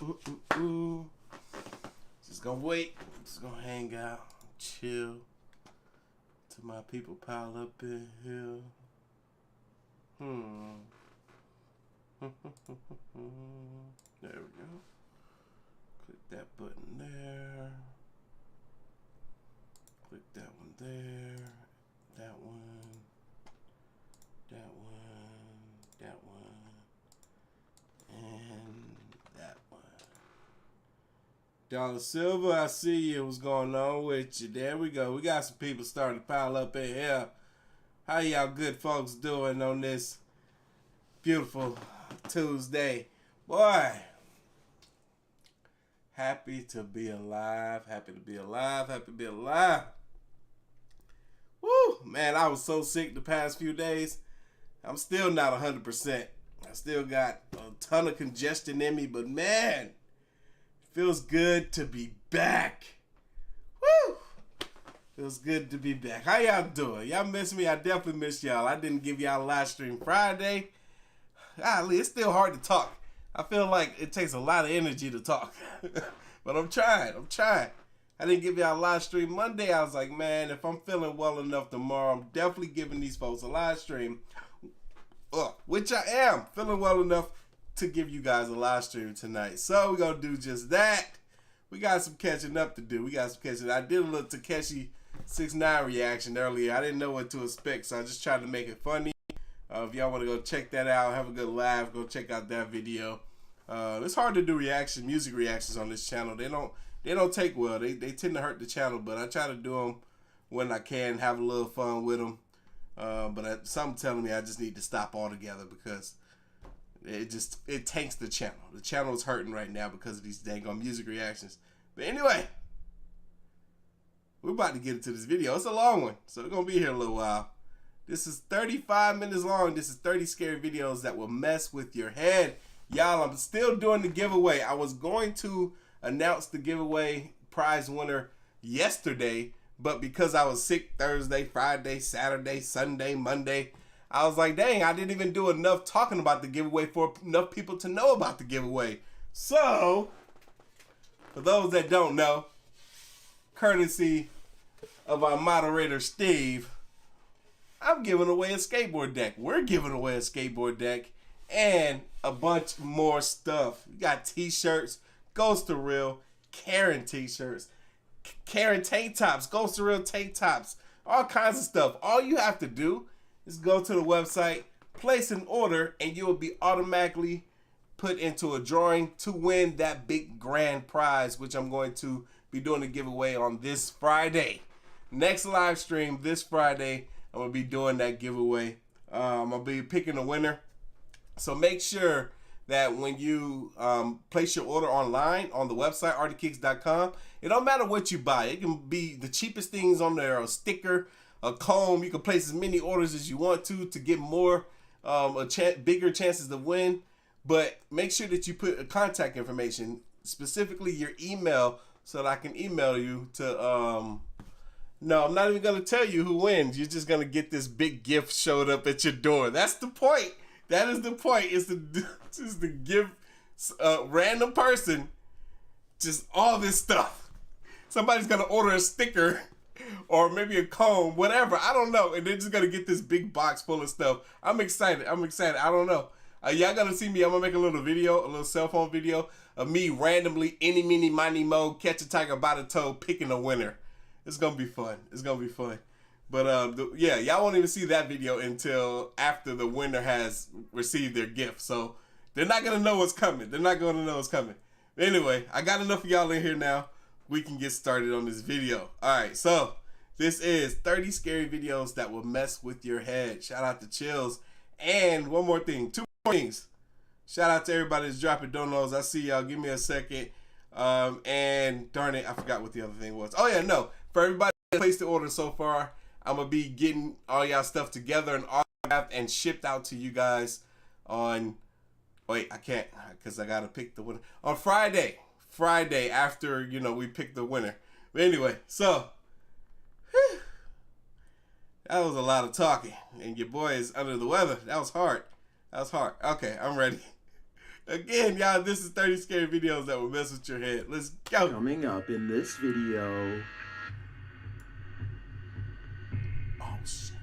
Ooh, ooh, ooh. Just gonna wait. Just gonna hang out, chill till my people pile up in here. There we go. Click that button there. Click that one there. That one. That one. That one. And that one. Dollar Silver, I see you. What's going on with you? There we go. We got some people starting to pile up in here. How y'all good folks doing on this beautiful Tuesday? Boy, happy to be alive. Happy to be alive. Happy to be alive. Woo, man, I was so sick the past few days. I'm still not 100%. I still got a ton of congestion in me, but man, it feels good to be back. Woo! Feels good to be back. How y'all doing? Y'all miss me? I definitely miss y'all. I didn't give y'all a live stream Friday. Golly, it's still hard to talk. I feel like it takes a lot of energy to talk. But I'm trying. I didn't give y'all a live stream Monday. I was like, man, if I'm feeling well enough tomorrow, I'm definitely giving these folks a live stream. Which I am. Feeling well enough to give you guys a live stream tonight. So we're going to do just that. We got some catching up to do. I did a little Takeshi 6ix9ine reaction earlier. I didn't know what to expect, so I just tried to make it funny. If y'all want to go check that out, have a good laugh, go check out that video. It's hard to do music reactions on this channel. They don't take well. They tend to hurt the channel, but I try to do them when I can, have a little fun with them. But something telling me I just need to stop altogether because it tanks the channel. The channel is hurting right now because of these dang on music reactions. But anyway, we're about to get into this video. It's a long one, so we're gonna be here a little while. This is 35 minutes long. This is 30 scary videos that will mess with your head. Y'all, I'm still doing the giveaway. I was going to announce the giveaway prize winner yesterday, but because I was sick Thursday, Friday, Saturday, Sunday, Monday, I was like, dang, I didn't even do enough talking about the giveaway for enough people to know about the giveaway. So, for those that don't know, courtesy of our moderator, Steve, I'm giving away a skateboard deck. We're giving away a skateboard deck and a bunch more stuff. We got t-shirts, Ghost to Real, Karen t-shirts, Karen tank tops, Ghost to Real tank tops, all kinds of stuff. All you have to do is go to the website, place an order, and you will be automatically put into a drawing to win that big grand prize, which I'm going to be doing a giveaway on this Friday. Next live stream this Friday, I'm going to be doing that giveaway. I'm going to be picking a winner. So make sure that when you place your order online on the website, Artofkickz.com, it don't matter what you buy. It can be the cheapest things on there, a sticker, a comb. You can place as many orders as you want to get more, bigger chances to win. But make sure that you put a contact information, specifically your email, so that I can email you to... No, I'm not even going to tell you who wins. You're just going to get this big gift showed up at your door. That's the point. That is the point. Is to give a random person just all this stuff. Somebody's going to order a sticker or maybe a comb, whatever. I don't know. And they're just going to get this big box full of stuff. I'm excited. I don't know. Y'all going to see me. I'm going to make a little video, a little cell phone video of me randomly, any, mini, miny, mo, catch a tiger by the toe, picking a winner. It's going to be fun. But yeah, y'all won't even see that video until after the winner has received their gift. So they're not going to know what's coming. Anyway, I got enough of y'all in here now. We can get started on this video. All right, so this is 30 scary videos that will mess with your head. Shout out to Chills. And one more thing, 2 more things. Shout out to everybody that's dropping downloads. I see y'all. Give me a second. And darn it, I forgot what the other thing was. Oh yeah, no. For everybody that placed the order so far, I'm going to be getting all y'all stuff together and autographed and shipped out to you guys on, wait, I can't because I got to pick the winner. On Friday after, we pick the winner. But anyway, so, that was a lot of talking. And your boy is under the weather. That was hard. Okay, I'm ready. Again, y'all, this is 30 scary videos that will mess with your head. Let's go. Coming up in this video. Oh, shit.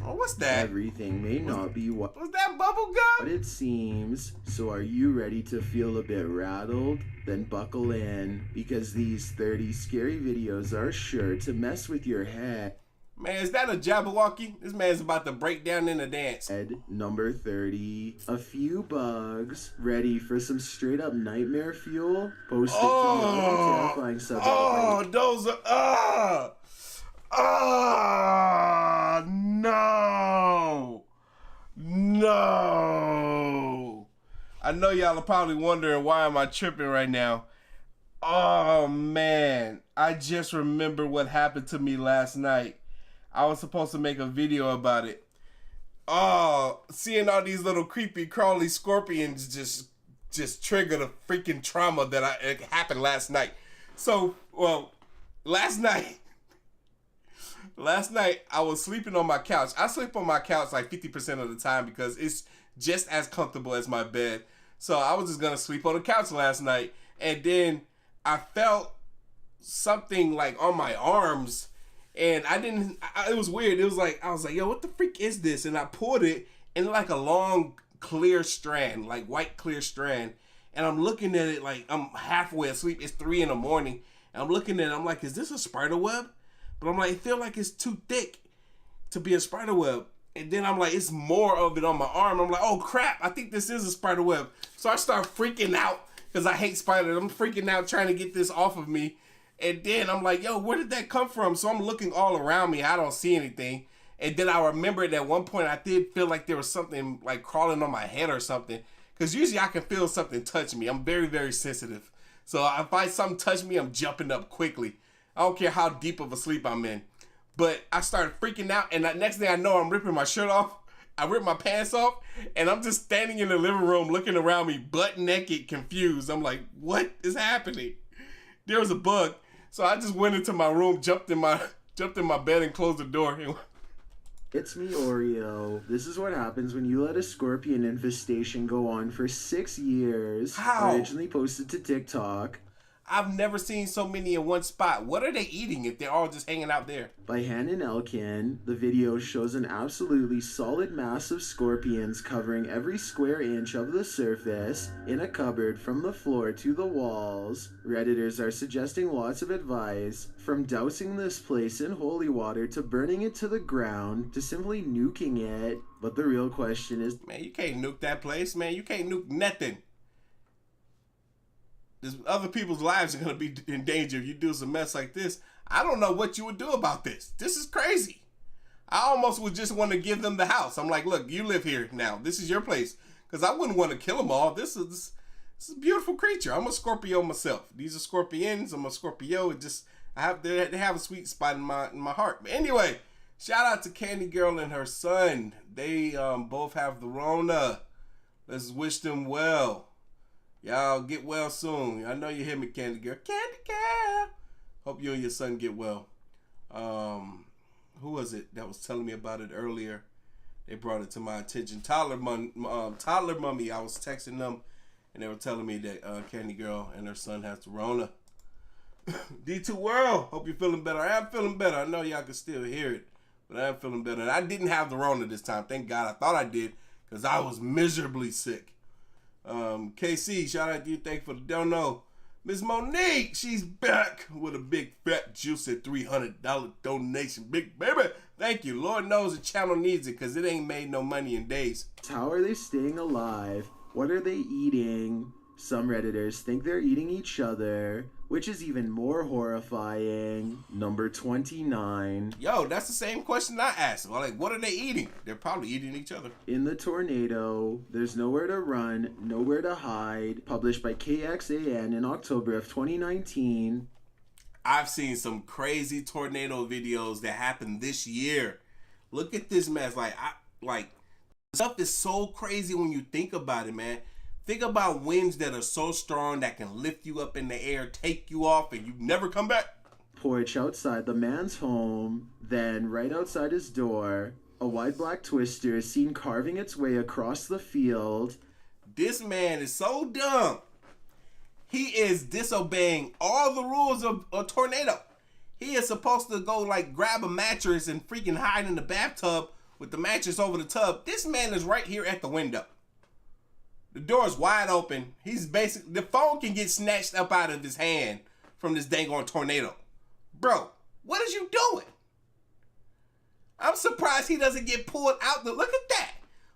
Oh, what's that? Everything may not be what Was that bubble gum? it seems. So are you ready to feel a bit rattled? Then buckle in, because these 30 scary videos are sure to mess with your head. Man, is that a Jabberwocky? This man's about to break down in a dance. Number 30. A few bugs. Ready for some straight up nightmare fuel? Posted from the terrifying subject. Oh, those are no. I know y'all are probably wondering why am I tripping right now. Oh man, I just remember what happened to me last night. I was supposed to make a video about it. Oh, seeing all these little creepy crawly scorpions just triggered a freaking trauma that it happened last night. So, well, last night I was sleeping on my couch. I sleep on my couch like 50% of the time because it's just as comfortable as my bed. So I was just gonna sleep on the couch last night, and then I felt something like on my arms. And it was weird. It was like, I was like, yo, what the freak is this? And I pulled it, and like a long, clear strand, like white clear strand. And I'm looking at it like I'm halfway asleep. It's 3 in the morning. And I'm looking at it, I'm like, is this a spider web? But I'm like, I feel like it's too thick to be a spider web. And then I'm like, it's more of it on my arm. I'm like, oh crap, I think this is a spider web. So I start freaking out because I hate spiders. I'm freaking out trying to get this off of me. And then I'm like, yo, where did that come from? So I'm looking all around me. I don't see anything. And then I remembered at one point I did feel like there was something like crawling on my head or something. Because usually I can feel something touch me. I'm very, very sensitive. So if something touch me, I'm jumping up quickly. I don't care how deep of a sleep I'm in. But I started freaking out. And the next thing I know, I'm ripping my shirt off. I ripped my pants off. And I'm just standing in the living room looking around me, butt naked, confused. I'm like, what is happening? There was a bug. So I just went into my room, jumped in my bed and closed the door. It's me, Oreo. This is what happens when you let a scorpion infestation go on for 6 years. How? Originally posted to TikTok. I've never seen so many in one spot. What are they eating if they're all just hanging out there? By Hannon Elkin, the video shows an absolutely solid mass of scorpions covering every square inch of the surface in a cupboard from the floor to the walls. Redditors are suggesting lots of advice, from dousing this place in holy water to burning it to the ground to simply nuking it. But the real question is, man, you can't nuke that place, man. You can't nuke nothing. Other people's lives are going to be in danger if you do some mess like this. I don't know what you would do about this. This is crazy. I almost would just want to give them the house. I'm like, look, you live here now. This is your place. Because I wouldn't want to kill them all. This is a beautiful creature. I'm a Scorpio myself. These are Scorpions. I'm a Scorpio. They have a sweet spot in my heart. But anyway, shout out to Candy Girl and her son. They both have the Rona. Let's wish them well. Y'all get well soon. I know you hear me, Candy Girl. Candy Girl. Hope you and your son get well. Who was it that was telling me about it earlier? They brought it to my attention. Toddler Mummy. I was texting them, and they were telling me that Candy Girl and her son has the Rona. D2 World. Hope you're feeling better. I am feeling better. I know y'all can still hear it, but I am feeling better. And I didn't have the Rona this time. Thank God. I thought I did because I was miserably sick. KC, shout out to you. Thank you for the dono. Miss Monique, she's back with a big fat juicy $300 donation. Big baby, thank you. Lord knows the channel needs it because it ain't made no money in days. How are they staying alive? What are they eating? Some Redditors think they're eating each other, which is even more horrifying. Number 29. Yo, that's the same question I asked. Well, like, what are they eating? They're probably eating each other. In the tornado, there's nowhere to run, nowhere to hide. Published by KXAN in October of 2019. I've seen some crazy tornado videos that happened this year. Look at this mess. Like stuff is so crazy when you think about it, man. Think about winds that are so strong that can lift you up in the air, take you off, and you never come back. Porch outside the man's home, then right outside his door, A wide black twister is seen carving its way across the field. This man is so dumb. He is disobeying all the rules of a tornado. He is supposed to go like grab a mattress and freaking hide in the bathtub with the mattress over the tub. This man is right here at the window. The door is wide open. The phone can get snatched up out of his hand from this dang on tornado. Bro, what is you doing? I'm surprised he doesn't get pulled out. Look at that.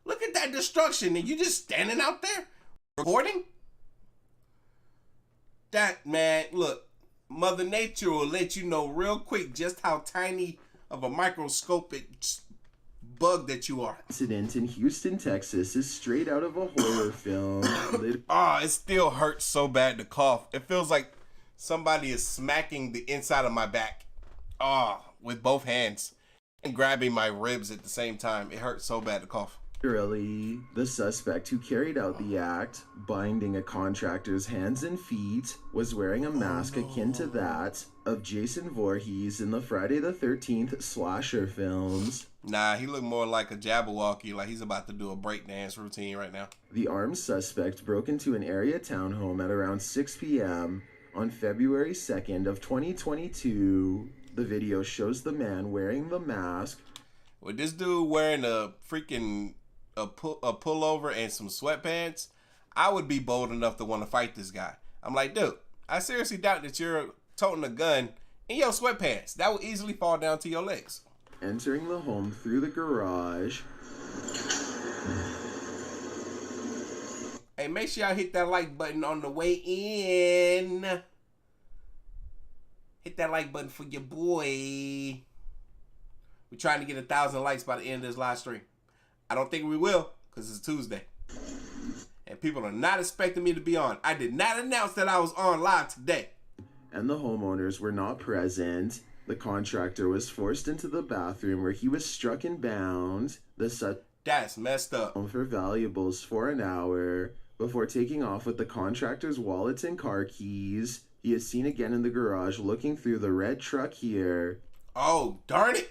Look at that destruction. And you just standing out there recording? That, man, look, Mother Nature will let you know real quick just how tiny of a microscopic bug that you are. Incident in Houston, Texas is straight out of a horror film. It still hurts so bad to cough. It feels like somebody is smacking the inside of my back. With both hands and grabbing my ribs at the same time. It hurts so bad to cough. Literally, the suspect who carried out the act, binding a contractor's hands and feet, was wearing a mask akin to that of Jason Voorhees in the Friday the 13th slasher films. Nah, he looked more like a Jabberwocky, like he's about to do a breakdance routine right now. The armed suspect broke into an area townhome at around 6 p.m. on February 2nd of 2022. The video shows the man wearing the mask. With this dude wearing a freaking a pullover and some sweatpants, I would be bold enough to want to fight this guy. I'm like, dude, I seriously doubt that you're toting a gun in your sweatpants. That would easily fall down to your legs. Entering the home through the garage. Hey, make sure y'all hit that like button on the way in. Hit that like button for your boy. We're trying to get 1,000 likes by the end of this live stream. I don't think we will, because it's Tuesday. And people are not expecting me to be on. I did not announce that I was on live today. And the homeowners were not present. The contractor was forced into the bathroom where he was struck and bound. That's messed up. For valuables for an hour before taking off with the contractor's wallets and car keys. He is seen again in the garage looking through the red truck here. Oh, darn it.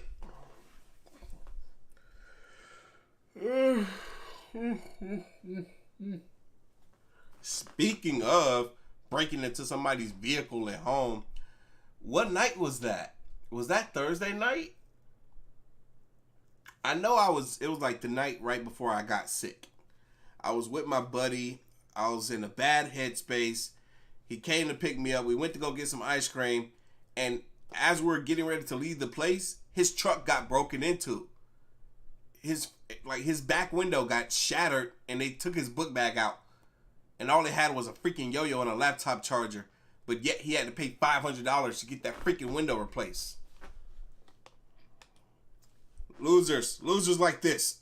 Speaking of breaking into somebody's vehicle at home, what night was that? Was that Thursday night? I know it was like the night right before I got sick. I was with my buddy. I was in a bad headspace. He came to pick me up. We went to go get some ice cream. And as we're getting ready to leave the place, his truck got broken into. His back window got shattered and they took his book bag out. And all they had was a freaking yo-yo and a laptop charger. But yet he had to pay $500 to get that freaking window replaced. Losers. Losers like this.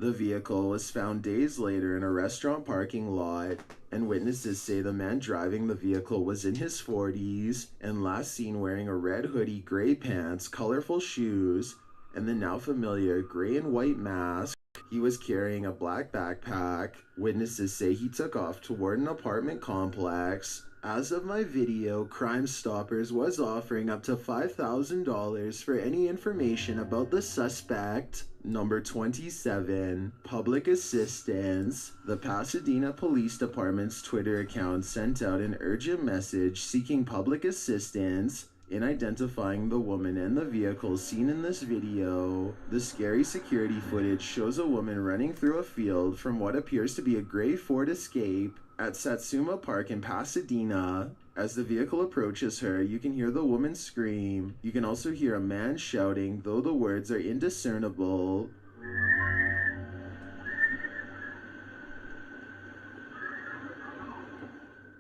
The vehicle was found days later in a restaurant parking lot, and witnesses say the man driving the vehicle was in his 40s and last seen wearing a red hoodie, gray pants, colorful shoes, and the now familiar gray and white mask. He was carrying a black backpack. Witnesses say he took off toward an apartment complex. As of my video, Crime Stoppers was offering up to $5,000 for any information about the suspect. Number 27, public assistance. The Pasadena Police Department's Twitter account sent out an urgent message seeking public assistance in identifying the woman and the vehicle seen in this video. The scary security footage shows a woman running through a field from what appears to be a gray Ford Escape at Satsuma Park in Pasadena. As the vehicle approaches her, you can hear the woman scream. You can also hear a man shouting, though the words are indiscernible.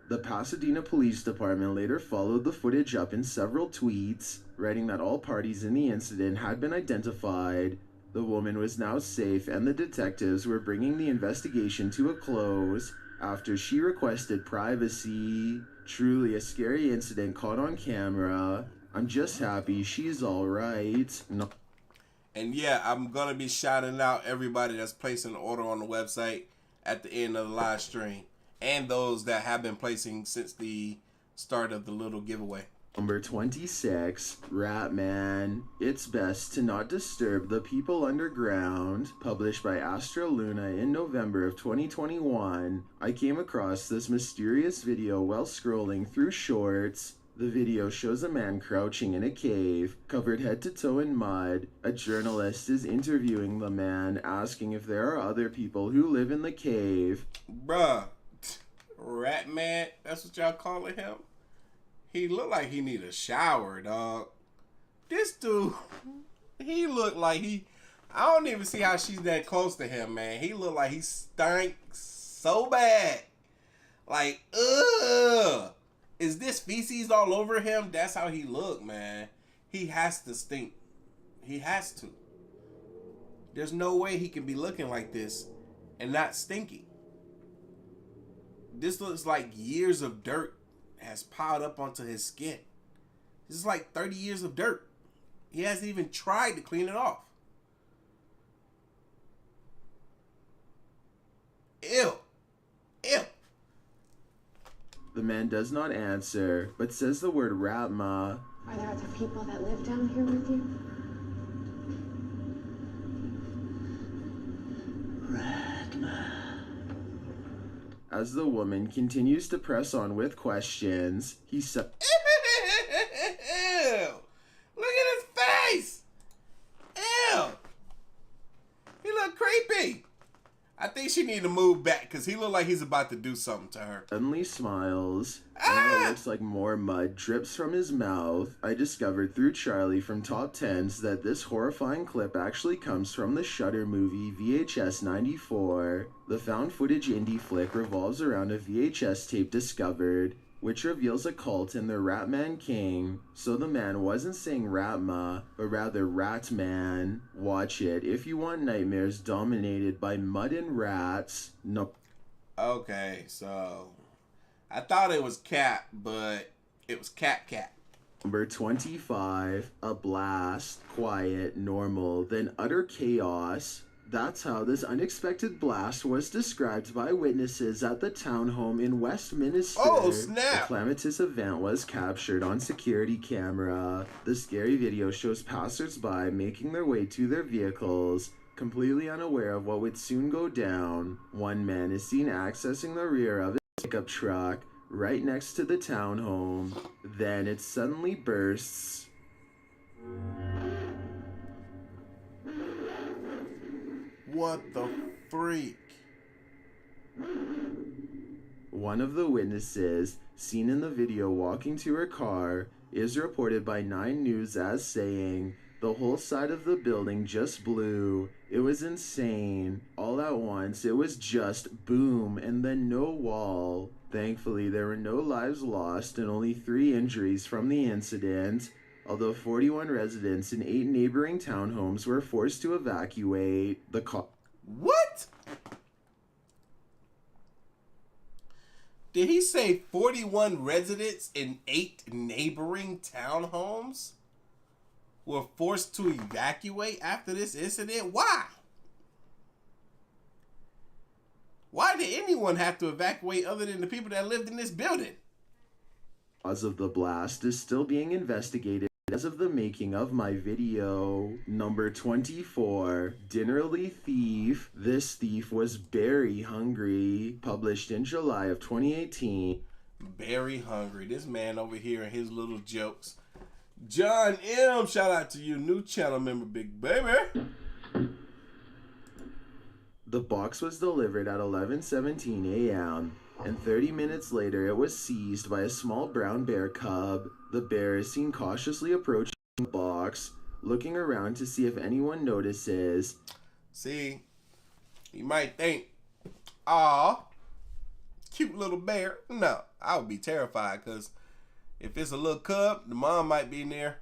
The Pasadena Police Department later followed the footage up in several tweets, writing that all parties in the incident had been identified. The woman was now safe and the detectives were bringing the investigation to a close after she requested privacy. Truly a scary incident caught on camera. I'm just happy she's alright. No. And yeah, I'm going to be shouting out everybody that's placing an order on the website at the end of the live stream. And those that have been placing since the start of the little giveaway. Number 26, Ratman. It's Best to Not Disturb the People Underground, published by Astra Luna in November of 2021. I came across this mysterious video while scrolling through shorts. The video shows a man crouching in a cave, covered head to toe in mud. A journalist is interviewing the man, asking if there are other people who live in the cave. Bruh, Ratman, that's what y'all calling him? He looked like he need a shower, dog. This dude, he looked like I don't even see how she's that close to him, man. He looked like he stank so bad. Like, ugh. Is this feces all over him? That's how he looked, man. He has to stink. He has to. There's no way he can be looking like this and not stinky. This looks like years of dirt has piled up onto his skin. This is like 30 years of dirt. He hasn't even tried to clean it off. Ew. Ew. The man does not answer, but says the word Ratma. Are there other people that live down here with you? Ratma. As the woman continues to press on with questions, he said, Ew! Look at his face! Ew! He look creepy. I think she need to move back because he look like he's about to do something to her. Suddenly smiles, and it looks like more mud drips from his mouth. I discovered through Charlie from Top 10s that this horrifying clip actually comes from the Shudder movie VHS 94. The found footage indie flick revolves around a VHS tape discovered, which reveals a cult and the Ratman King. So the man wasn't saying Ratma, but rather Ratman. Watch it if you want nightmares dominated by mud and rats. No. Okay, so I thought it was Cap, but it was Cap. Number 25, a blast, quiet, normal, then utter chaos. That's how this unexpected blast was described by witnesses at the townhome in Westminster. Oh, snap! The calamitous event was captured on security camera. The scary video shows passersby making their way to their vehicles, completely unaware of what would soon go down. One man is seen accessing the rear of his pickup truck right next to the townhome. Then it suddenly bursts. What the freak? One of the witnesses, seen in the video walking to her car, is reported by 9 News as saying, "The whole side of the building just blew. It was insane. All at once, it was just boom and then no wall." Thankfully, there were no lives lost and only 3 injuries from the incident, although 41 residents in 8 neighboring townhomes were forced to evacuate. What? Did he say 41 residents in 8 neighboring townhomes were forced to evacuate after this incident? Why? Why did anyone have to evacuate other than the people that lived in this building? Cause of the blast is still being investigated as of the making of my video. Number 24, Dinnerly Thief. This thief was very hungry, published in July of 2018. Very hungry. This man over here and his little jokes. John M, shout out to you, new channel member, big baby. The box was delivered at 11:17 a.m. and 30 minutes later it was seized by a small brown bear cub. The bear is seen cautiously approaching the box, looking around to see if anyone notices. See, you might think, aw, cute little bear. No, I would be terrified because if it's a little cub, the mom might be in there.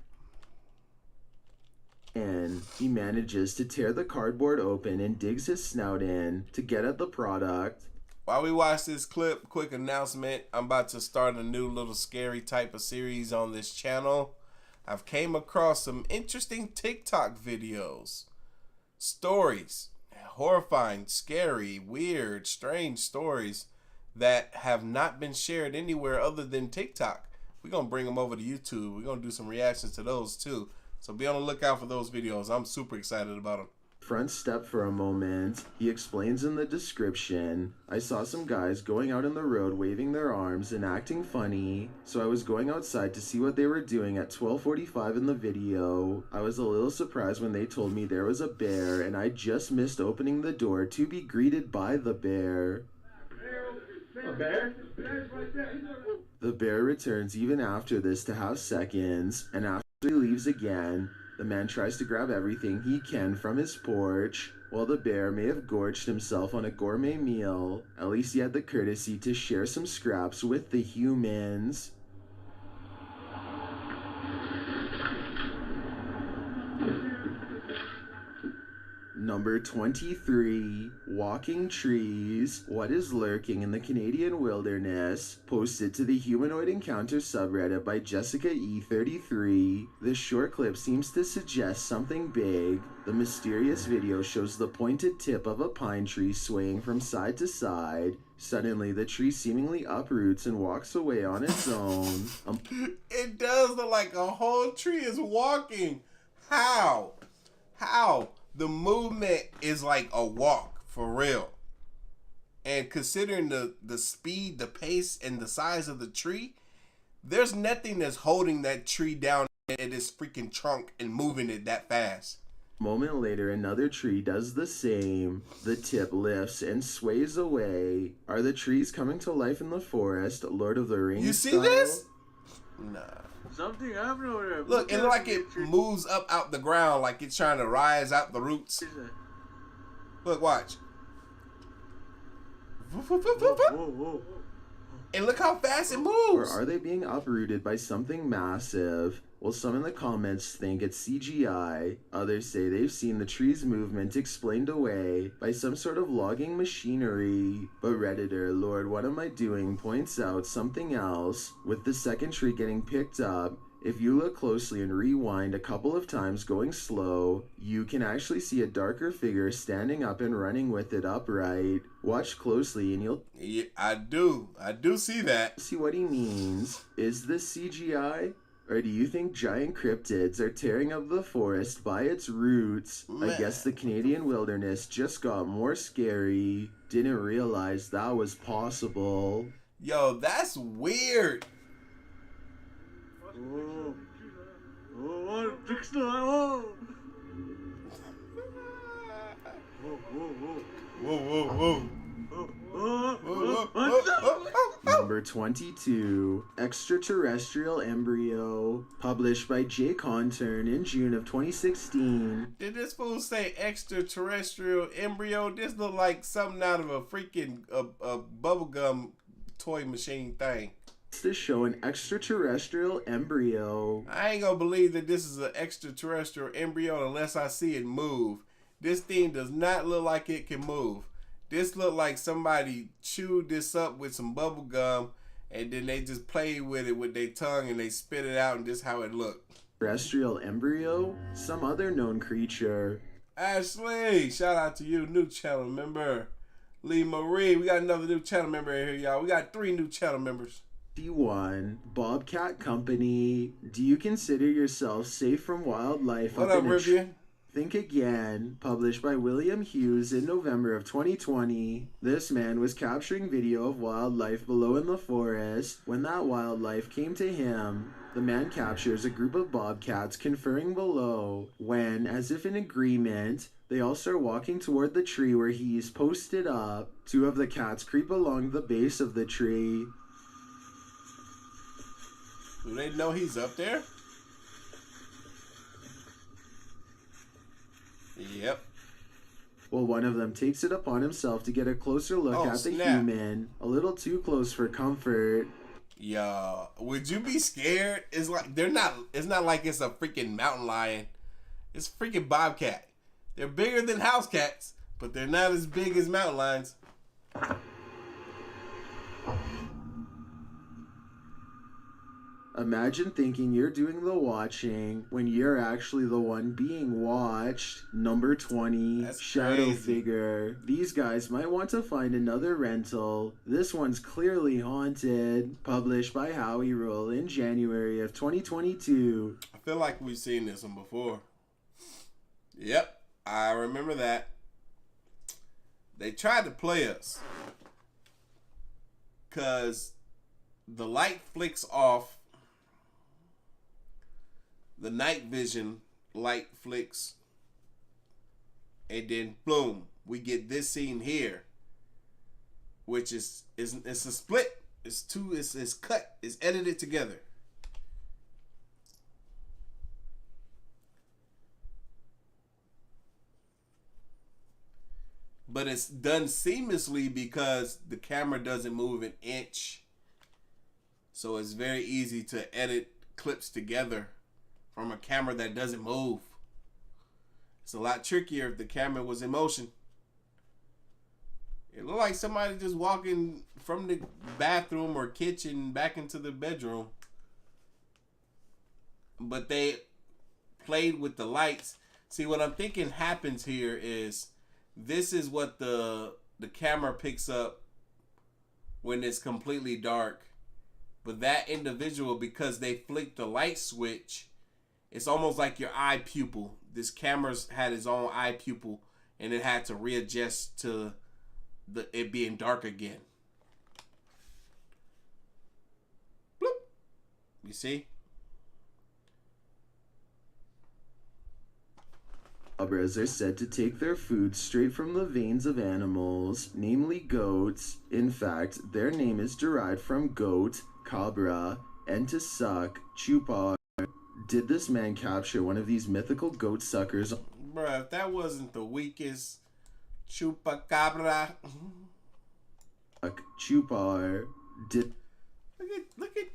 And he manages to tear the cardboard open and digs his snout in to get at the product. While we watch this clip, quick announcement. I'm about to start a new little scary type of series on this channel. I've came across some interesting TikTok videos, stories, horrifying, scary, weird, strange stories that have not been shared anywhere other than TikTok. We're going to bring them over to YouTube. We're going to do some reactions to those too. So be on the lookout for those videos. I'm super excited about them. Front step for a moment. He explains in the description, I saw some guys going out in the road waving their arms and acting funny, so I was going outside to see what they were doing at 12:45 in the video. I was a little surprised when they told me there was a bear, and I just missed opening the door to be greeted by the bear. A bear? The bear returns even after this to have seconds, and after he leaves again, the man tries to grab everything he can from his porch. While the bear may have gorged himself on a gourmet meal, at least he had the courtesy to share some scraps with the humans. Number 23, Walking Trees, What is Lurking in the Canadian Wilderness, posted to the Humanoid Encounter subreddit by Jessica E33. This short clip seems to suggest something big. The mysterious video shows the pointed tip of a pine tree swaying from side to side. Suddenly, the tree seemingly uproots and walks away on its own. It does look like a whole tree is walking. How? The movement is like a walk, for real. And considering the speed, the pace, and the size of the tree, there's nothing that's holding that tree down in its freaking trunk and moving it that fast. A moment later, another tree does the same. The tip lifts and sways away. Are the trees coming to life in the forest, Lord of the Rings You see style? this? Nah. Something happened over there. Look, it looks like it moves up out the ground, like it's trying to rise out the roots. Look, watch. Whoa. And look how fast it Or moves. are they being uprooted by something massive? Well, some in the comments think it's CGI. Others say they've seen the tree's movement explained away by some sort of logging machinery. But Redditor Lord What Am I Doing points out something else. With the second tree getting picked up, if you look closely and rewind a couple of times going slow, you can actually see a darker figure standing up and running with it upright. Watch closely and you'll I do see that. see what he means. Is this CGI? Or do you think giant cryptids are tearing up the forest by its roots? Man. I guess the Canadian wilderness just got more scary. Didn't realize that was possible. Yo, that's weird. Fix the whoa. Whoa. Number 22, Extraterrestrial Embryo, published by Jay Contern in June of 2016. Did this fool say extraterrestrial embryo? This look like something out of a freaking a bubblegum toy machine thing. To show an extraterrestrial embryo. I ain't gonna believe that this is an extraterrestrial embryo unless I see it move. This thing does not look like it can move. This look like somebody chewed this up with some bubble gum and then they just played with it with their tongue and they spit it out and this how it looked. Terrestrial embryo? Some other known creature. Ashley, shout out to you, new channel member. Lee Marie, we got another new channel member in here, y'all. We got 3 new channel members. D1, Bobcat Company. Do you consider yourself safe from wildlife? What up, Rivian? Think Again, published by William Hughes in November of 2020. This man was capturing video of wildlife below in the forest when that wildlife came to him. The man captures a group of bobcats conferring below when, as if in agreement, they all start walking toward the tree where he's posted up. 2 of the cats creep along the base of the tree. Do they know he's up there? Yep. Well, one of them takes it upon himself to get a closer look at the human. A little too close for comfort. Yo, would you be scared? It's like it's not like it's a freaking mountain lion. It's a freaking bobcat. They're bigger than house cats, but they're not as big as mountain lions. A Imagine thinking you're doing the watching when you're actually the one being watched. Number 20, That's Shadow crazy. Figure. These guys might want to find another rental. This one's clearly haunted. Published by Howie Roll in January of 2022. I feel like we've seen this one before. Yep, I remember that. They tried to play us. Because the light flicks off. The night vision light flicks. And then, boom, we get this scene here. Which is it's a split. It's cut. It's edited together. But it's done seamlessly because the camera doesn't move an inch. So it's very easy to edit clips together from a camera that doesn't move. It's a lot trickier if the camera was in motion. It looked like somebody just walking from the bathroom or kitchen back into the bedroom. But they played with the lights. See, what I'm thinking happens here is this is what the camera picks up when it's completely dark. But that individual, because they flicked the light switch, it's almost like your eye pupil. This camera's had its own eye pupil, and it had to readjust to it being dark again. Bloop. You see? Cobras are said to take their food straight from the veins of animals, namely goats. In fact, their name is derived from goat, cabra, and to suck, chupar. Did this man capture one of these mythical goat suckers? Bruh, if that wasn't the weakest chupacabra. Chupar. Look at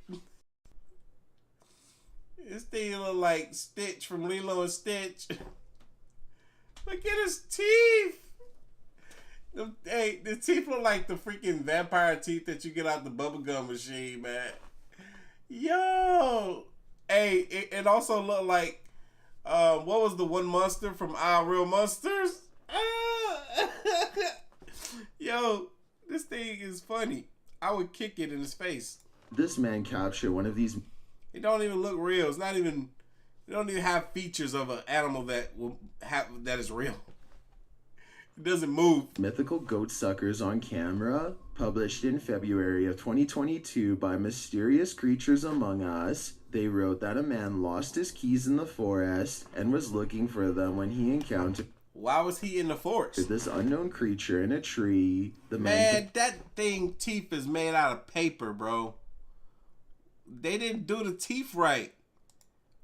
this thing look like Stitch from Lilo and Stitch. Look at his teeth. The teeth look like the freaking vampire teeth that you get out the bubblegum machine, man. Yo. Hey, it also looked like, what was the one monster from Our Real Monsters? Yo, this thing is funny. I would kick it in his face. This man captured one of these. It don't even look real. It's not even. It don't even have features of an animal that is real. It doesn't move. Mythical goat suckers on camera, published in February of 2022 by Mysterious Creatures Among Us. They wrote that a man lost his keys in the forest and was looking for them when he encountered. Why was he in the forest? This unknown creature in a tree. The man, that thing teeth is made out of paper, bro. They didn't do the teeth right.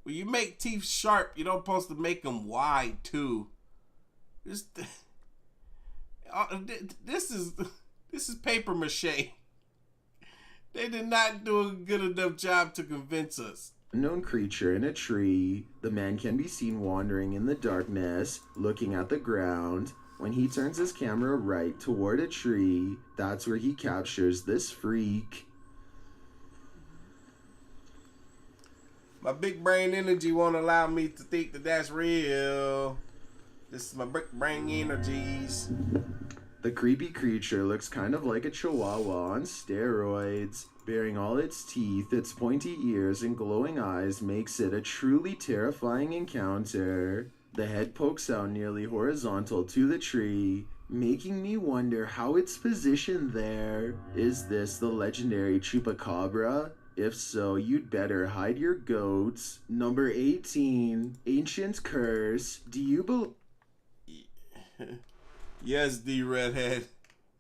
When you make teeth sharp, you're not supposed to make them wide too. This is paper mache. They did not do a good enough job to convince us. Unknown creature in a tree. The man can be seen wandering in the darkness, looking at the ground. When he turns his camera right toward a tree, that's where he captures this freak. My big brain energy won't allow me to think that that's real. This is my big brain energies. The creepy creature looks kind of like a chihuahua on steroids. Bearing all its teeth, its pointy ears, and glowing eyes makes it a truly terrifying encounter. The head pokes out nearly horizontal to the tree, making me wonder how it's positioned there. Is this the legendary Chupacabra? If so, you'd better hide your goats. Number 18, Ancient Curse. Do you believe... Yes, D Redhead.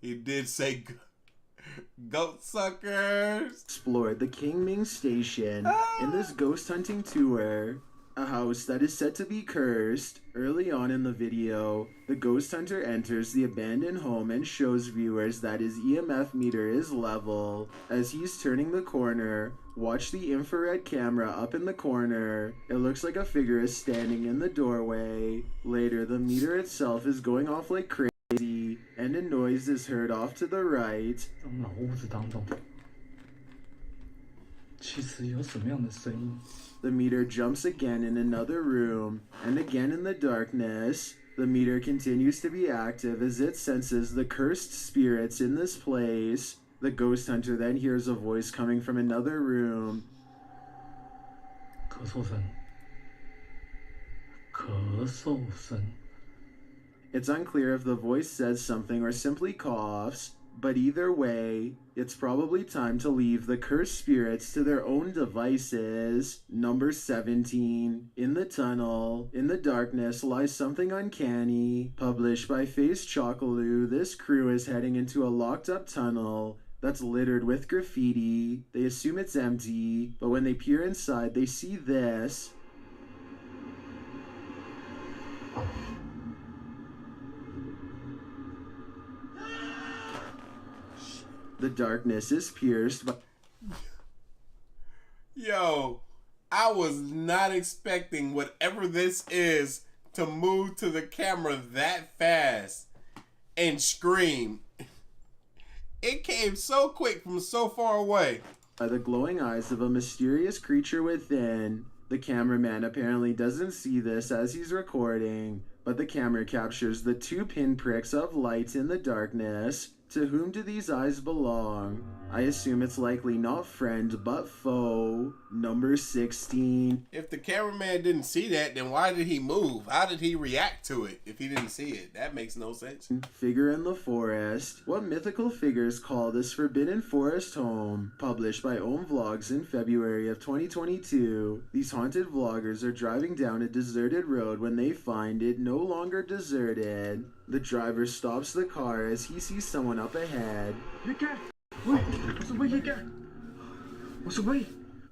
He did say goat suckers. Explored the King Ming Station in this ghost hunting tour. A house that is said to be cursed. Early on in the video, the ghost hunter enters the abandoned home and shows viewers that his EMF meter is level. As he's turning the corner, watch the infrared camera up in the corner. It looks like a figure is standing in the doorway. Later, the meter itself is going off like crazy, and a noise is heard off to the right. 其实有什么样的声音？ The meter jumps again in another room, and again in the darkness. The meter continues to be active as it senses the cursed spirits in this place. The ghost hunter then hears a voice coming from another room. 咳嗽声，咳嗽声。 It's unclear if the voice says something or simply coughs, but either way, it's probably time to leave the cursed spirits to their own devices. Number 17. In the tunnel, in the darkness lies something uncanny. Published by Face Chocoloo, this crew is heading into a locked up tunnel that's littered with graffiti. They assume it's empty, but when they peer inside, they see this. The darkness is pierced by... Yo, I was not expecting whatever this is to move to the camera that fast and scream. It came so quick from so far away. By the glowing eyes of a mysterious creature within. The cameraman apparently doesn't see this as he's recording, but the camera captures the 2 pinpricks of light in the darkness. To whom do these eyes belong? I assume it's likely not friend, but foe. Number 16. If the cameraman didn't see that, then why did he move? How did he react to it if he didn't see it? That makes no sense. Figure in the forest. What mythical figures call this forbidden forest home? Published by Ohm Vlogs in February of 2022. These haunted vloggers are driving down a deserted road when they find it no longer deserted. The driver stops the car as he sees someone up ahead.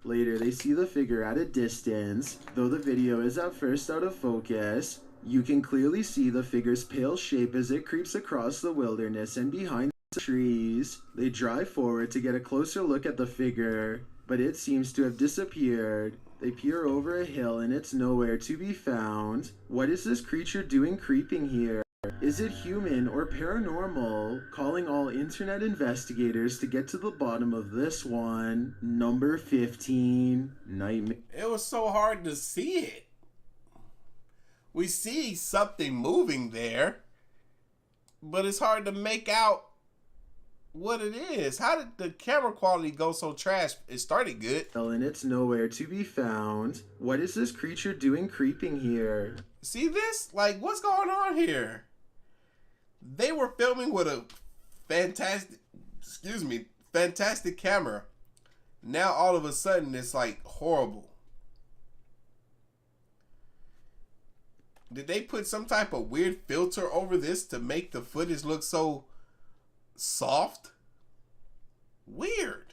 Later, they see the figure at a distance. Though the video is at first out of focus, you can clearly see the figure's pale shape as it creeps across the wilderness and behind the trees. They drive forward to get a closer look at the figure, but it seems to have disappeared. They peer over a hill and it's nowhere to be found. What is this creature doing creeping here? Is it human or paranormal? Calling all internet investigators to get to the bottom of this one. Number 15. Nightmare. It was so hard to see it. We see something moving there, but it's hard to make out what it is. How did the camera quality go so trash? It started good. And it's nowhere to be found. What is this creature doing creeping here? See this? Like, what's going on here? They were filming with a fantastic camera. Now all of a sudden it's like horrible. Did they put some type of weird filter over this to make the footage look so soft? Weird.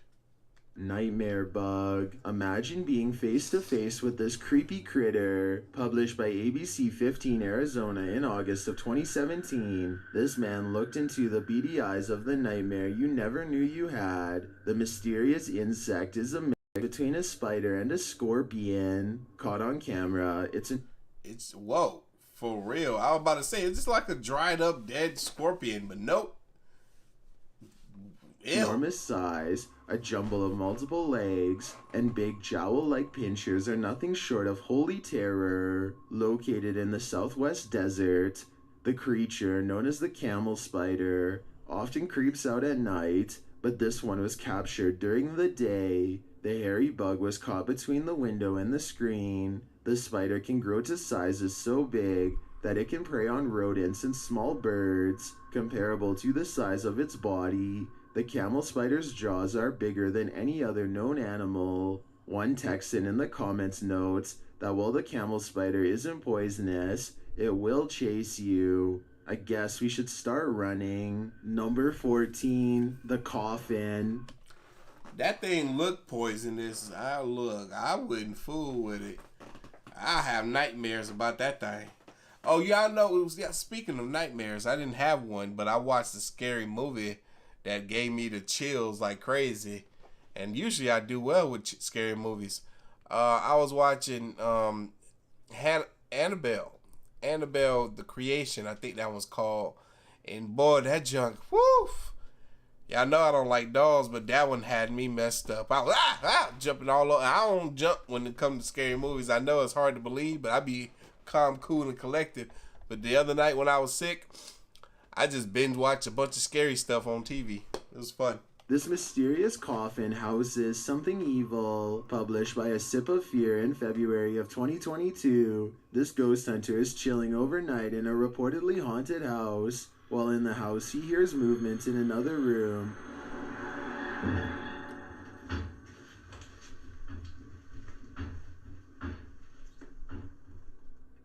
Nightmare bug. Imagine being face to face with this creepy critter. Published by ABC 15 Arizona in August of 2017. This man looked into the beady eyes of the nightmare you never knew you had. The mysterious insect is a mix between a spider and a scorpion. Caught on camera, it's whoa, for real. I was about to say it's just like a dried up dead scorpion, but nope. Ew. Enormous size, a jumble of multiple legs, and big jowl-like pincers are nothing short of holy terror. Located in the southwest desert, the creature, known as the camel spider, often creeps out at night, but this one was captured during the day. The hairy bug was caught between the window and the screen. The spider can grow to sizes so big that it can prey on rodents and small birds, comparable to the size of its body. The camel spider's jaws are bigger than any other known animal. One Texan in the comments notes that while the camel spider isn't poisonous, it will chase you. I guess we should start running. Number 14, the coffin. That thing looked poisonous. I wouldn't fool with it. I have nightmares about that thing. Oh, y'all know, speaking of nightmares, I didn't have one, but I watched a scary movie that gave me the chills like crazy. And usually I do well with scary movies. I was watching Annabelle the Creation, I think that was called. And boy, that junk, woof. Yeah, I know I don't like dolls, but that one had me messed up. I was jumping all over. I don't jump when it comes to scary movies. I know it's hard to believe, but I be calm, cool, and collected. But the other night when I was sick, I just binge watched a bunch of scary stuff on TV. It was fun. This mysterious coffin houses something evil, published by A Sip of Fear in February of 2022. This ghost hunter is chilling overnight in a reportedly haunted house. While in the house, he hears movement in another room.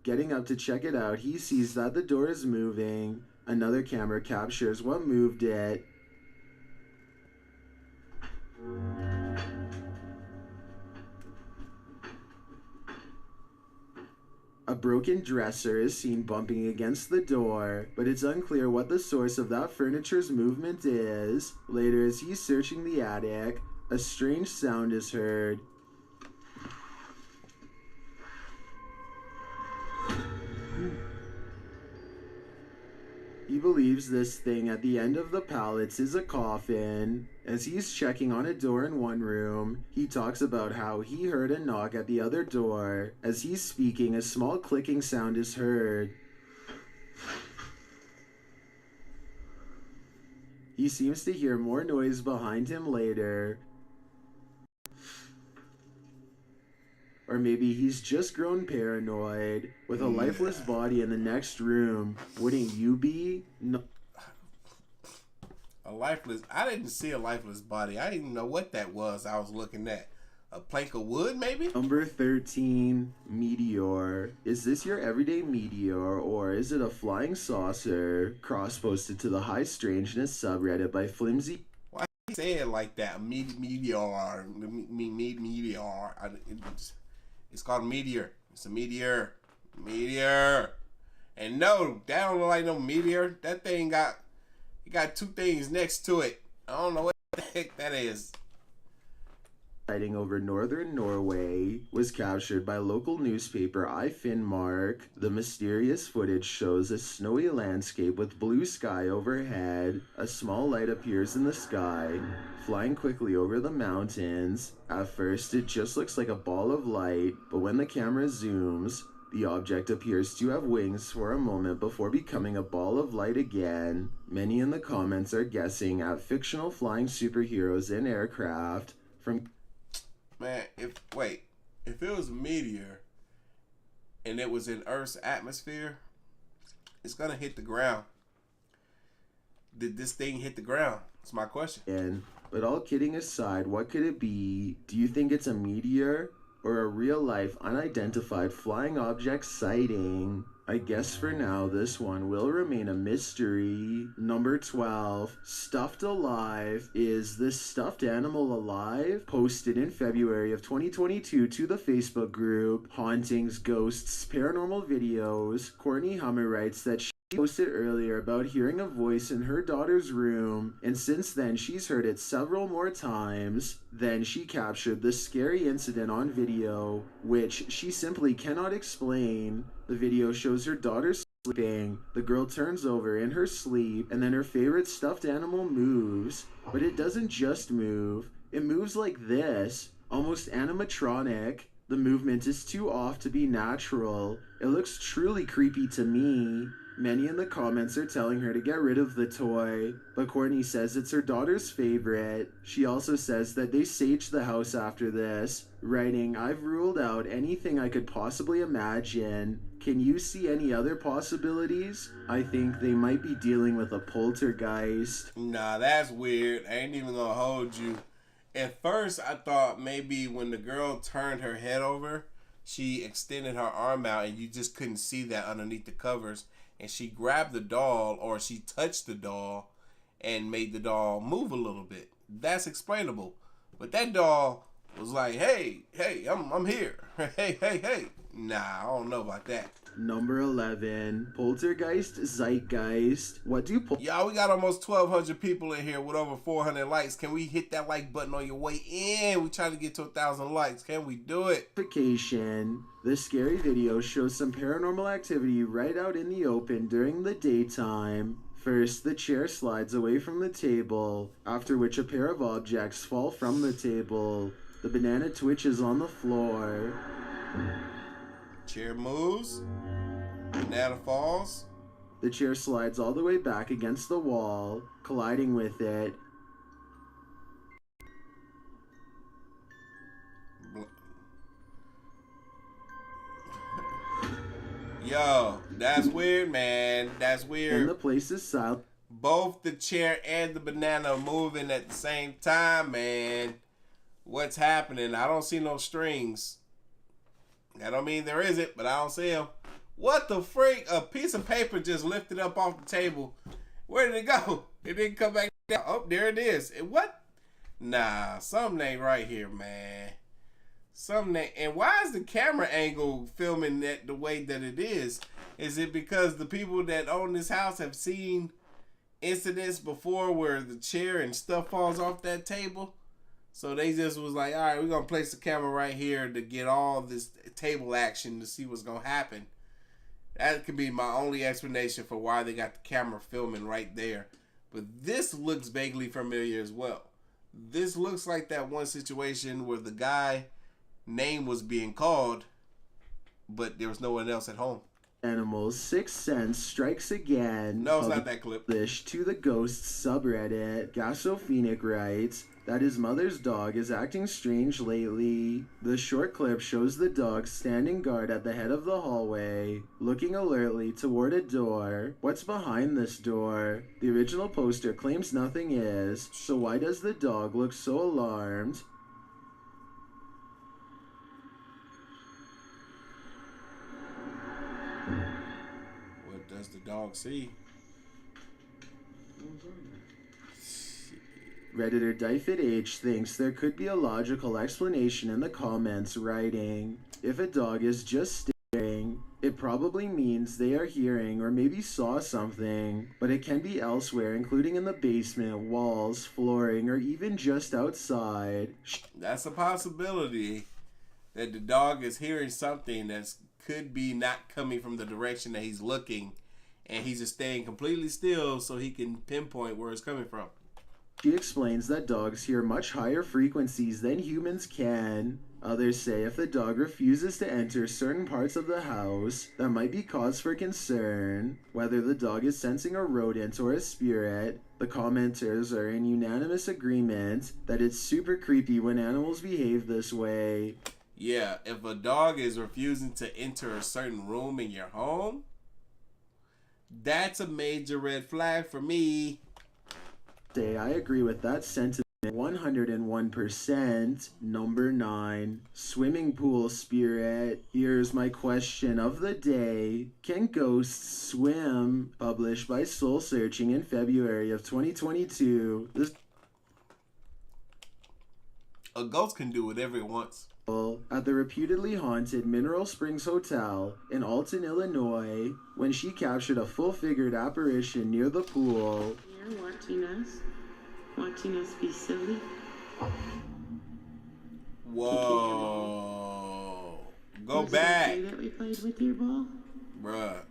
Getting up to check it out, he sees that the door is moving. Another camera captures what moved it. A broken dresser is seen bumping against the door, but it's unclear what the source of that furniture's movement is. Later, as he's searching the attic, a strange sound is heard. He believes this thing at the end of the pallets is a coffin. As he's checking on a door in one room, he talks about how he heard a knock at the other door. As he's speaking, a small clicking sound is heard. He seems to hear more noise behind him later. Or maybe he's just grown paranoid. With a lifeless body in the next room, wouldn't you be? No. A lifeless... I didn't see a lifeless body. I didn't even know what that was I was looking at. A plank of wood, maybe? Number 13, meteor. Is this your everyday meteor, or is it a flying saucer? Cross-posted to the High Strangeness subreddit by Flimsy. Why you say it like that? Meteor. Meteor. It's called a meteor. It's a meteor. Meteor. And no, that don't look like no meteor. That thing got two things next to it. I don't know what the heck that is. Sighting over northern Norway was captured by local newspaper iFinnmark. The mysterious footage shows a snowy landscape with blue sky overhead. A small light appears in the sky, flying quickly over the mountains. At first, it just looks like a ball of light, but when the camera zooms, the object appears to have wings for a moment before becoming a ball of light again. Many in the comments are guessing at fictional flying superheroes in aircraft. Man, if it was a meteor and it was in Earth's atmosphere, it's gonna hit the ground. Did this thing hit the ground? That's my question. But all kidding aside, what could it be? Do you think it's a meteor or a real-life unidentified flying object sighting? I guess for now, this one will remain a mystery. Number 12, Stuffed Alive. Is this stuffed animal alive? Posted in February of 2022 to the Facebook group Hauntings, Ghosts, Paranormal Videos. Courtney Hummer writes that she posted earlier about hearing a voice in her daughter's room, and since then she's heard it several more times. Then she captured the scary incident on video, which she simply cannot explain. The video shows her daughter sleeping. The girl turns over in her sleep, and then her favorite stuffed animal moves. But it doesn't just move. It moves like this, almost animatronic. The movement is too off to be natural. It looks truly creepy to me. Many in the comments are telling her to get rid of the toy, but Courtney says it's her daughter's favorite. She also says that they saged the house after this, writing, "I've ruled out anything I could possibly imagine. Can you see any other possibilities? I think they might be dealing with a poltergeist." Nah, that's weird. I ain't even gonna hold you. At first, I thought maybe when the girl turned her head over, she extended her arm out and you just couldn't see that underneath the covers. And she grabbed the doll, or she touched the doll and made the doll move a little bit. That's explainable. But that doll was like, hey, I'm here. Hey. Nah, I don't know about that. Number 11, Poltergeist Zeitgeist. What do Y'all, we got almost 1,200 people in here with over 400 likes. Can we hit that like button on your way in? We trying to get to 1,000 likes. Can we do it? This scary video shows some paranormal activity right out in the open during the daytime. First, the chair slides away from the table, after which a pair of objects fall from the table. The banana twitches on the floor. Chair moves. Banana falls. The chair slides all the way back against the wall, colliding with it. Yo, that's weird, man. That's weird. And the place is silent. Both the chair and the banana are moving at the same time, man. What's happening? I don't see no strings. That don't mean there isn't, but I don't see them. What the freak? A piece of paper just lifted up off the table. Where did it go? It didn't come back down. Oh, there it is. What? Nah, something ain't right here, man. And why is the camera angle filming that the way that it is? Is it because the people that own this house have seen incidents before where the chair and stuff falls off that table? So they just was like, all right, we're going to place the camera right here to get all this table action to see what's going to happen. That could be my only explanation for why they got the camera filming right there. But this looks vaguely familiar as well. This looks like that one situation where the guy name was being called, but there was no one else at home. Animals' sixth sense strikes again. No, it's not that clip. To the Ghosts subreddit, Gasophenic writes that his mother's dog is acting strange lately. The short clip shows the dog standing guard at the head of the hallway, looking alertly toward a door. What's behind this door? The original poster claims nothing is, so why does the dog look so alarmed? What does the dog see? Redditor DifitH thinks there could be a logical explanation in the comments, writing, if a dog is just staring, it probably means they are hearing or maybe saw something, but it can be elsewhere, including in the basement, walls, flooring, or even just outside. That's a possibility, that the dog is hearing something that could be not coming from the direction that he's looking, and he's just staying completely still so he can pinpoint where it's coming from. She explains that dogs hear much higher frequencies than humans can. Others say if the dog refuses to enter certain parts of the house, that might be cause for concern. Whether the dog is sensing a rodent or a spirit, the commenters are in unanimous agreement that it's super creepy when animals behave this way. Yeah, if a dog is refusing to enter a certain room in your home, that's a major red flag for me. I agree with that sentiment 101%. Number 9, swimming pool spirit. Here's my question of the day. Can ghosts swim? Published by Soul Searching in February of 2022. A ghost can do whatever it wants. At the reputedly haunted Mineral Springs Hotel in Alton, Illinois, when she captured a full-figured apparition near the pool. You're watching us be silly. Whoa. Go Was back. it okay that we played with your ball? Bruh.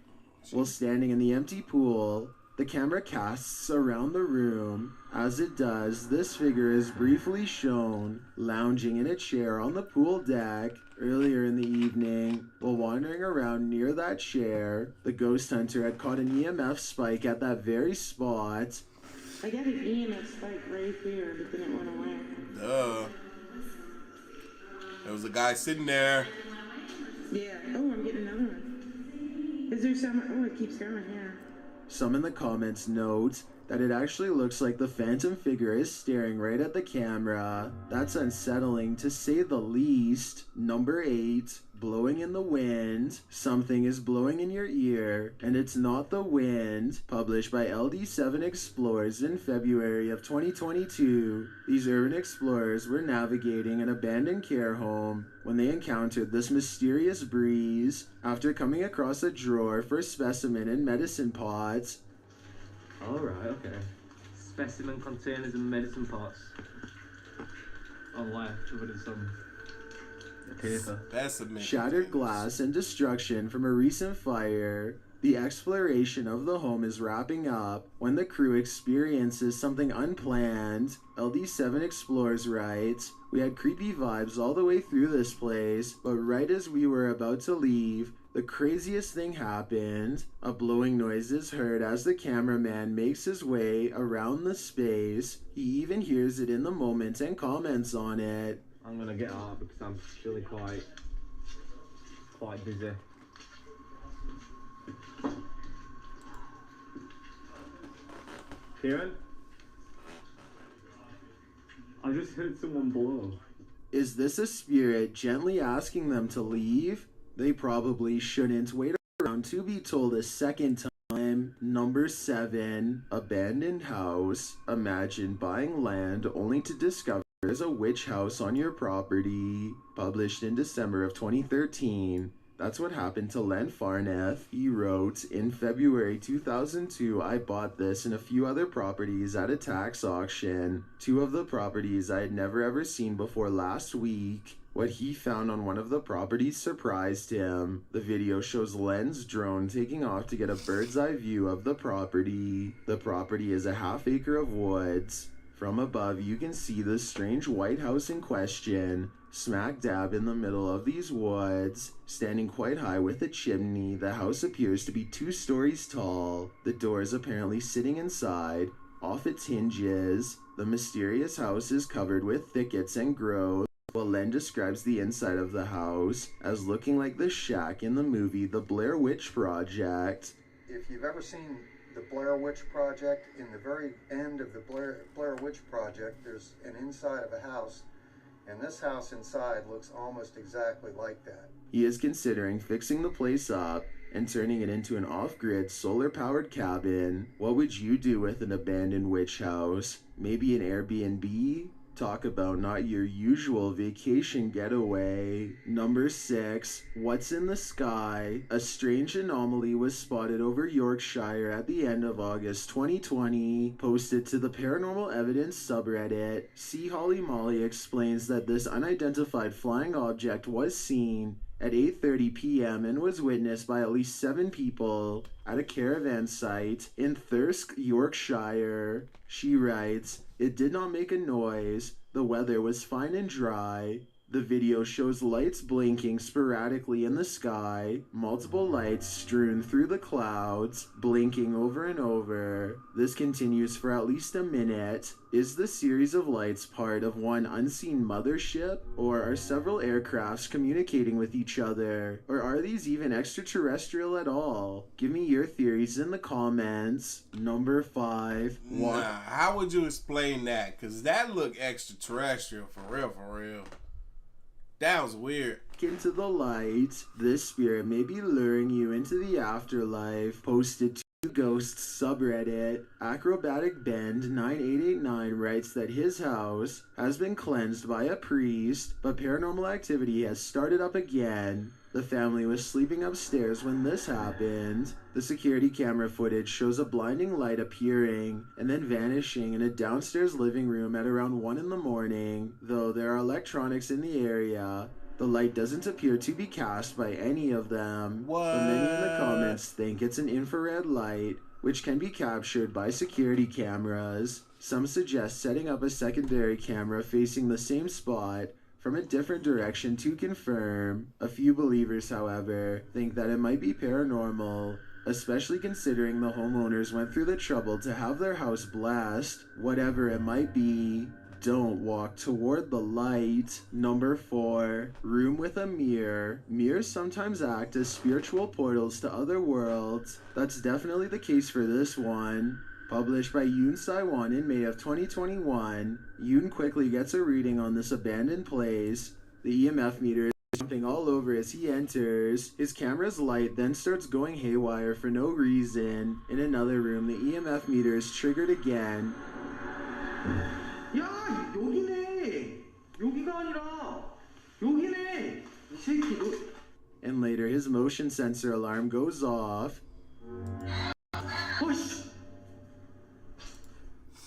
While standing in the empty pool, the camera casts around the room. As it does, this figure is briefly shown lounging in a chair on the pool deck. Earlier in the evening, while wandering around near that chair, the ghost hunter had caught an EMF spike at that very spot. I got an EMF spike right here, but then it went away. Duh. There was a guy sitting there. Yeah. Oh, I'm getting another one. Is there some? Oh, it keeps going here. Some in the comments note that it actually looks like the phantom figure is staring right at the camera. That's unsettling to say the least. Number 8, blowing in the wind. Something is blowing in your ear, and it's not the wind. Published by LD7 Explorers in February of 2022. These urban explorers were navigating an abandoned care home when they encountered this mysterious breeze. After coming across a drawer for specimen and medicine pots, Alright, okay. Specimen containers and medicine pots. On left, covered in some paper. Specimen. shattered glass, and destruction from a recent fire, The exploration of the home is wrapping up when the crew experiences something unplanned. LD7 Explores writes, "We had creepy vibes all the way through this place, but right as we were about to leave, the craziest thing happened. A blowing noise is heard as the cameraman makes his way around the space. He even hears it in the moment and comments on it." I'm gonna get out because I'm feeling quite busy. Kieran? I just heard someone blow. Is this a spirit gently asking them to leave? They probably shouldn't wait around to be told a second time. Number 7, Abandoned House. Imagine buying land only to discover there's a witch house on your property. Published in December of 2013. That's what happened to Len Farneth. He wrote, "In February 2002, I bought this and a few other properties at a tax auction. 2 of the properties I had never ever seen before last week. What he found on one of the properties surprised him." The video shows Len's drone taking off to get a bird's eye view of the property. The property is a half-acre of woods. From above, you can see the strange white house in question, smack dab in the middle of these woods. Standing quite high with a chimney, the house appears to be 2 stories tall. The door is apparently sitting inside, off its hinges. The mysterious house is covered with thickets and growth, while Len describes the inside of the house as looking like the shack in the movie The Blair Witch Project. If you've ever seen the Blair Witch Project, in the very end of the Blair Witch Project, there's an inside of a house, and this house inside looks almost exactly like that. He is considering fixing the place up and turning it into an off-grid solar-powered cabin. What would you do with an abandoned witch house? Maybe an Airbnb? Talk about not your usual vacation getaway. Number 6, What's in the Sky? A strange anomaly was spotted over Yorkshire at the end of August 2020. Posted to the Paranormal Evidence subreddit, C. Holly Molly explains that this unidentified flying object was seen at 8:30 p.m. and was witnessed by at least 7 people at a caravan site in Thirsk, Yorkshire. She writes, "It did not make a noise. The weather was fine and dry." The video shows lights blinking sporadically in the sky, multiple lights strewn through the clouds, blinking over and over. This continues for at least a minute. Is the series of lights part of one unseen mothership, or are several aircrafts communicating with each other? Or are these even extraterrestrial at all? Give me your theories in the comments. Number 5. How would you explain that? Because that looked extraterrestrial, for real. That was weird. Into the light. This spirit may be luring you into the afterlife. Posted to Ghosts subreddit. Acrobatic Bend 9889 writes that his house has been cleansed by a priest, but paranormal activity has started up again. The family was sleeping upstairs when this happened. The security camera footage shows a blinding light appearing and then vanishing in a downstairs living room at around 1 in the morning. Though there are electronics in the area, the light doesn't appear to be cast by any of them. But many in the comments think it's an infrared light, which can be captured by security cameras. Some suggest setting up a secondary camera facing the same spot from a different direction to confirm. A few believers, however, think that it might be paranormal, especially considering the homeowners went through the trouble to have their house blessed. Whatever it might be, don't walk toward the light. Number 4, Room with a Mirror. Mirrors sometimes act as spiritual portals to other worlds. That's definitely the case for this one. Published by Yoon Saiwon in May of 2021, Yoon quickly gets a reading on this abandoned place. The EMF meter is jumping all over as he enters. His camera's light then starts going haywire for no reason. In another room, the EMF meter is triggered again. 야, 여기네. 여기가 아니라 여기네. 이 새끼 너. And later, his motion sensor alarm goes off. 어이씨.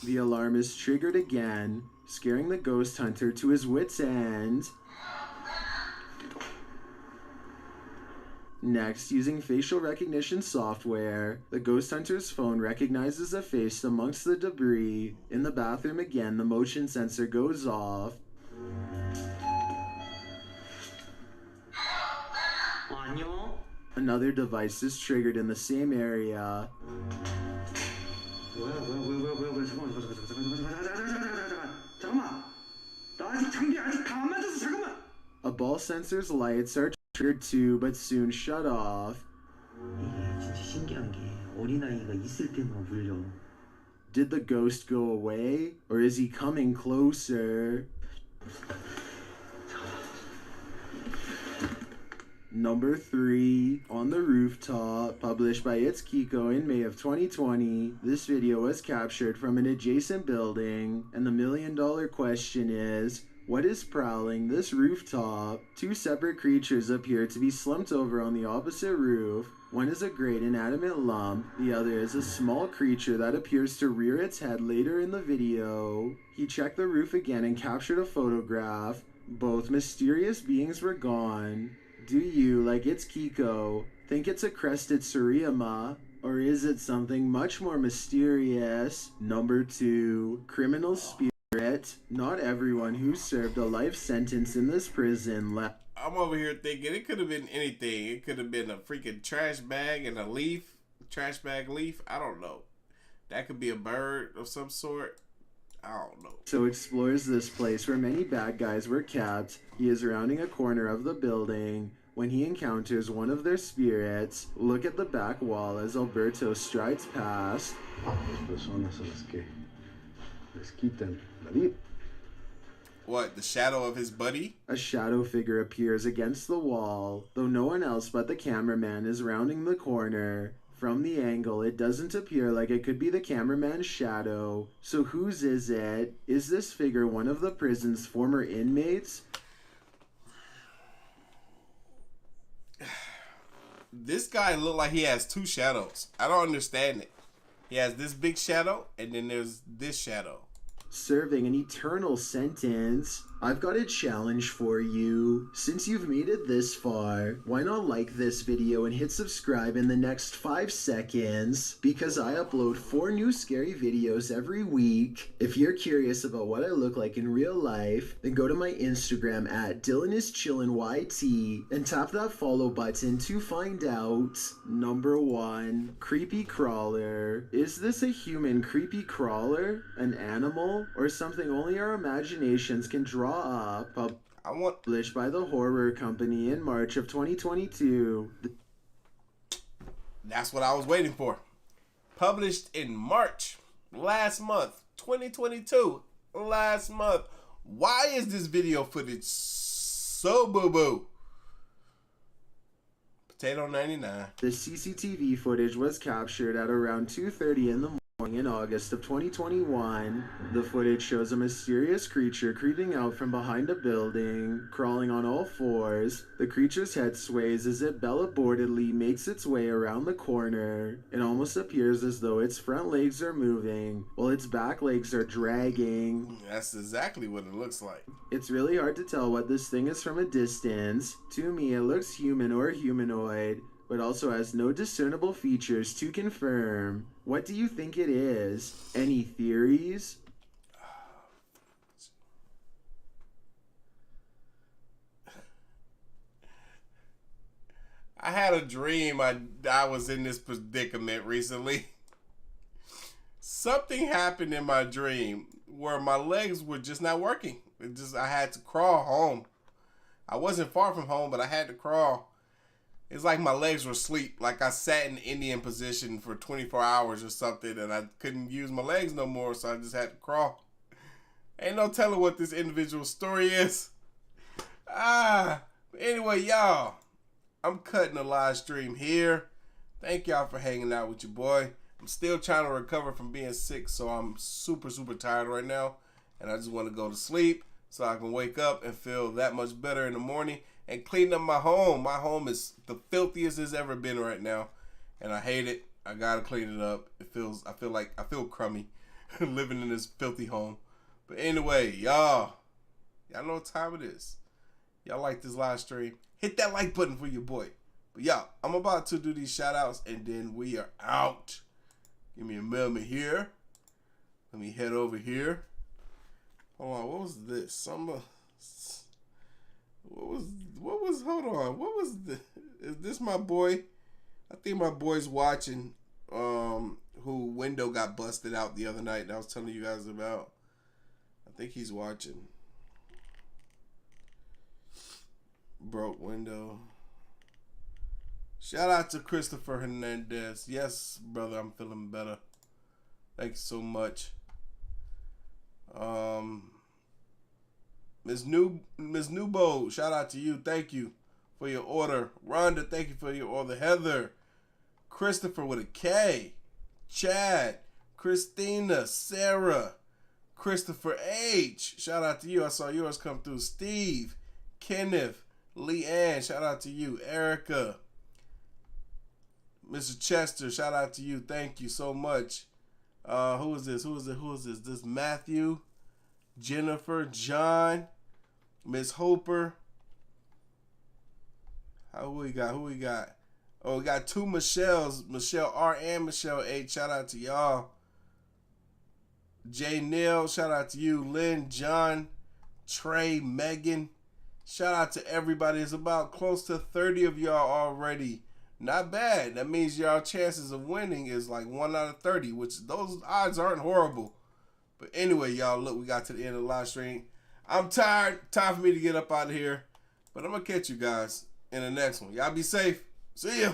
The alarm is triggered again, scaring the ghost hunter to his wit's end. Next, using facial recognition software, the ghost hunter's phone recognizes a face amongst the debris. In the bathroom again, the motion sensor goes off. Another device is triggered in the same area. A ball sensor's lights are triggered too, but soon shut off. Did the ghost go away, or is he coming closer? Number 3, On the Rooftop, published by It's Kiko in May of 2020. This video was captured from an adjacent building, and the million-dollar question is, what is prowling this rooftop? 2 separate creatures appear to be slumped over on the opposite roof. One is a great inanimate lump, the other is a small creature that appears to rear its head later in the video. He checked the roof again and captured a photograph. Both mysterious beings were gone. Do you, like It's Kiko, think it's a crested Suriyama? Or is it something much more mysterious? Number 2, Criminal Spirit. Not everyone who served a life sentence in this prison left. I'm over here thinking it could have been anything. It could have been a freaking trash bag and a leaf. Trash bag leaf. I don't know. That could be a bird of some sort. I don't know. So explores this place where many bad guys were kept. He is rounding a corner of the building when he encounters one of their spirits. Look at the back wall as Alberto strides past. What, the shadow of his buddy? A shadow figure appears against the wall, though no one else but the cameraman is rounding the corner. From the angle, it doesn't appear like it could be the cameraman's shadow. So whose is it? Is this figure one of the prison's former inmates? This guy look like he has 2 shadows. I don't understand it. He has this big shadow, and then there's this shadow. Serving an eternal sentence. I've got a challenge for you. Since you've made it this far, why not like this video and hit subscribe in the next 5 seconds? Because I upload 4 new scary videos every week. If you're curious about what I look like in real life, then go to my Instagram at DylanIsChillinYT and tap that follow button to find out. Number 1, Creepy Crawler. Is this a human creepy crawler? An animal? Or something only our imaginations can draw up? Published by the horror company in March of 2022. That's what I was waiting for. Published in March last month, 2022. Last month. Why is this video footage so boo-boo? Potato 99. The CCTV footage was captured at around 2:30 in the morning in August of 2021. The footage shows a mysterious creature creeping out from behind a building, crawling on all 4s. The creature's head sways as it bell-abortedly makes its way around the corner. It almost appears as though its front legs are moving, while its back legs are dragging. That's exactly what it looks like. It's really hard to tell what this thing is from a distance. To me, it looks human or humanoid, but also has no discernible features to confirm. What do you think it is? Any theories? I had a dream I was in this predicament recently. Something happened in my dream where my legs were just not working. I had to crawl home. I wasn't far from home, but I had to crawl. It's like my legs were asleep. Like I sat in the Indian position for 24 hours or something, and I couldn't use my legs no more, so I just had to crawl. Ain't no telling what this individual story is. Anyway, y'all, I'm cutting the live stream here. Thank y'all for hanging out with your boy. I'm still trying to recover from being sick, so I'm super, super tired right now, and I just want to go to sleep so I can wake up and feel that much better in the morning. And clean up my home. My home is the filthiest it's ever been right now, and I hate it. I gotta clean it up. I feel crummy living in this filthy home. But anyway, y'all know what time it is. Y'all like this live stream? Hit that like button for your boy. But yeah, I'm about to do these shout outs and then we are out. Give me a moment here. Let me head over here. Hold on, what was this? Hold on, what was this? Is this my boy? I think my boy's watching, who window got busted out the other night that I was telling you guys about. I think he's watching. Broke window. Shout out to Christopher Hernandez. Yes, brother, I'm feeling better. Thanks so much. Ms. Newbo, shout out to you. Thank you for your order. Rhonda, thank you for your order. Heather, Christopher with a K, Chad, Christina, Sarah, Christopher H, shout out to you. I saw yours come through. Steve, Kenneth, Leanne, shout out to you. Erica, Mr. Chester, shout out to you. Thank you so much. Who is this? This Matthew, Jennifer, John, Miss Hooper. Who we got? Oh, we got two Michelles, Michelle R and Michelle H. Shout out to y'all. Jay Neal, shout out to you. Lynn, John, Trey, Megan. Shout out to everybody. It's about close to 30 of y'all already. Not bad. That means y'all chances of winning is like 1 out of 30, which those odds aren't horrible. But anyway, y'all, look, we got to the end of the live stream. I'm tired. Time for me to get up out of here. But I'm going to catch you guys in the next one. Y'all be safe. See ya.